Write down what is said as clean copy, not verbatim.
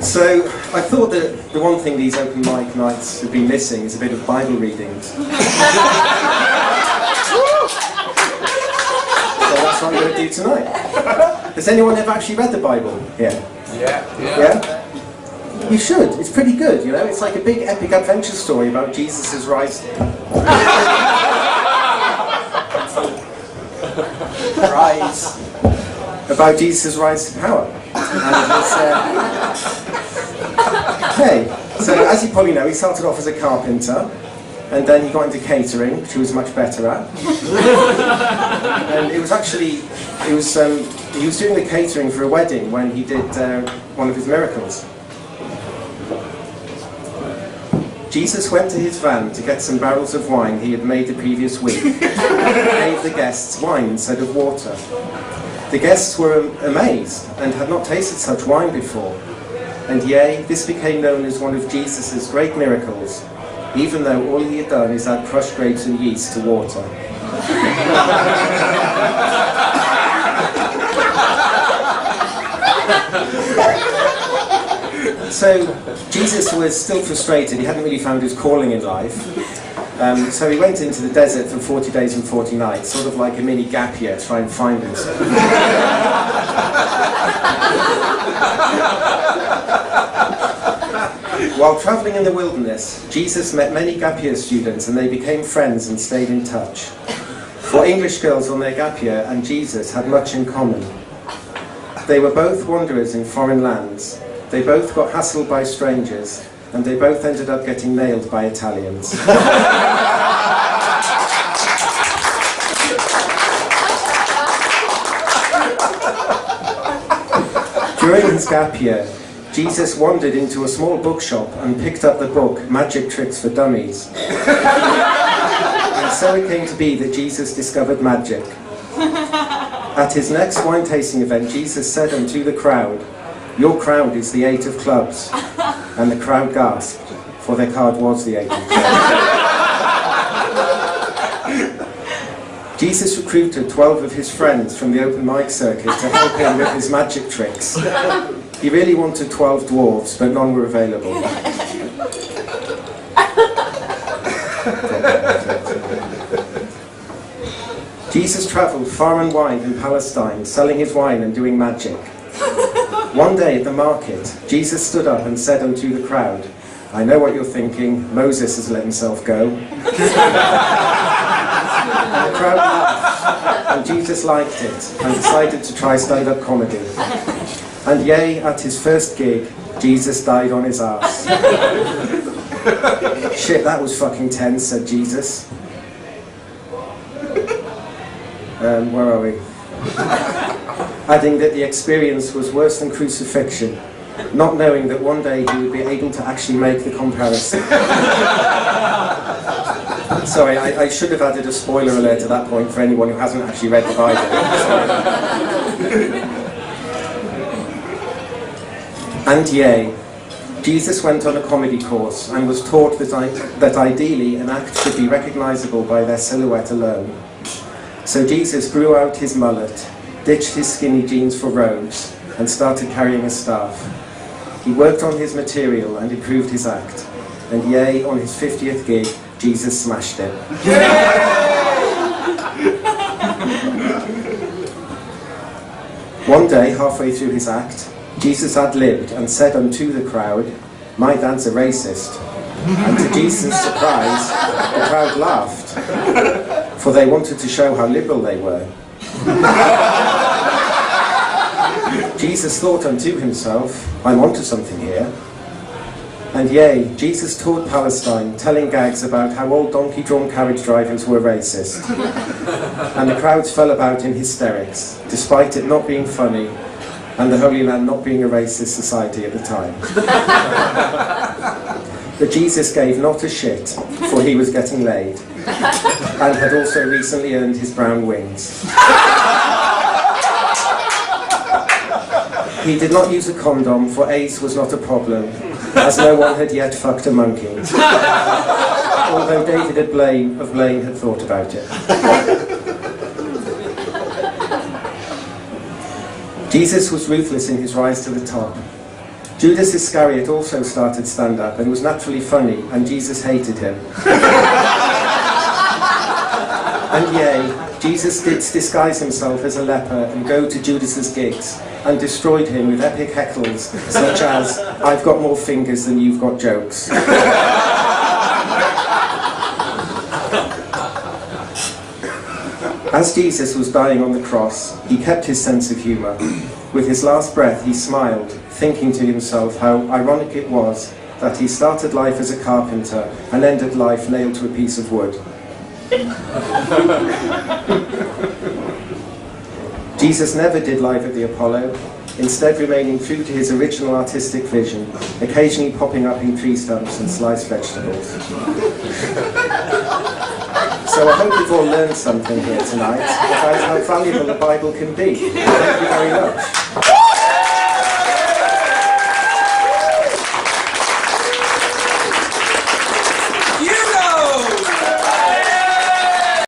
So I thought that the one thing these open mic nights have been missing is a bit of Bible readings. So that's what I'm going to do tonight. Has anyone ever actually read the Bible here? Yeah? You should. It's pretty good, you know. It's like a big epic adventure story about Jesus' rise. About Jesus' rise to power. Okay, so as you probably know, he started off as a carpenter, and then he got into catering, which he was much better at. And it was actually, he was doing the catering for a wedding when he did one of his miracles. Jesus went to his van to get some barrels of wine he had made the previous week, and gave the guests wine instead of water. The guests were amazed and had not tasted such wine before. And yea, this became known as one of Jesus' great miracles, even though all he had done is add crushed grapes and yeast to water. So Jesus was still frustrated. He hadn't really found his calling in life. So he went into the desert for 40 days and 40 nights, sort of like a mini gap year, to try and find himself. While travelling in the wilderness, Jesus met many gap year students and they became friends and stayed in touch. For English girls on their gap year and Jesus had much in common. They were both wanderers in foreign lands. They both got hassled by strangers, and they both ended up getting nailed by Italians. During his gap year, Jesus wandered into a small bookshop and picked up the book Magic Tricks for Dummies. And so it came to be that Jesus discovered magic. At his next wine tasting event, Jesus said unto the crowd, "Your crowd is the 8 of clubs." And the crowd gasped, for their card was the 8 of clubs. Jesus recruited 12 of his friends from the open mic circuit to help him with his magic tricks. He really wanted 12 dwarves, but none were available. Jesus travelled far and wide in Palestine, selling his wine and doing magic. One day at the market, Jesus stood up and said unto the crowd, "I know what you're thinking, Moses has let himself go." And the crowd laughed, and Jesus liked it, and decided to try stand-up comedy. And yea, at his first gig, Jesus died on his arse. "Shit, that was fucking tense," said Jesus. Where are we? Adding that the experience was worse than crucifixion, not knowing that one day he would be able to actually make the comparison. Sorry, I should have added a spoiler alert at that point for anyone who hasn't actually read the Bible. And yea, Jesus went on a comedy course and was taught that ideally an act should be recognisable by their silhouette alone. So Jesus grew out his mullet, ditched his skinny jeans for robes, and started carrying a staff. He worked on his material and improved his act. And yea, on his 50th gig, Jesus smashed it. One day, halfway through his act, Jesus ad-libbed and said unto the crowd, "My dad's a racist." And to Jesus' surprise, the crowd laughed, for they wanted to show how liberal they were. Jesus thought unto himself, "I'm onto something here." And yea, Jesus toured Palestine, telling gags about how all donkey-drawn carriage drivers were racist. And the crowds fell about in hysterics, despite it not being funny, and the Holy Land not being a racist society at the time. But Jesus gave not a shit, for he was getting laid, and had also recently earned his brown wings. He did not use a condom, for AIDS was not a problem, as no one had yet fucked a monkey. Although David of Blaine had thought about it. Jesus was ruthless in his rise to the top. Judas Iscariot also started stand-up and was naturally funny, and Jesus hated him. And yea, Jesus did disguise himself as a leper and go to Judas's gigs and destroyed him with epic heckles such as, "I've got more fingers than you've got jokes." As Jesus was dying on the cross, he kept his sense of humour. With his last breath, he smiled, thinking to himself how ironic it was that he started life as a carpenter and ended life nailed to a piece of wood. Jesus never did live at the Apollo, instead remaining true to his original artistic vision, occasionally popping up in tree stumps and sliced vegetables. So I hope you've all learned something here tonight about how valuable the Bible can be. Thank you very much.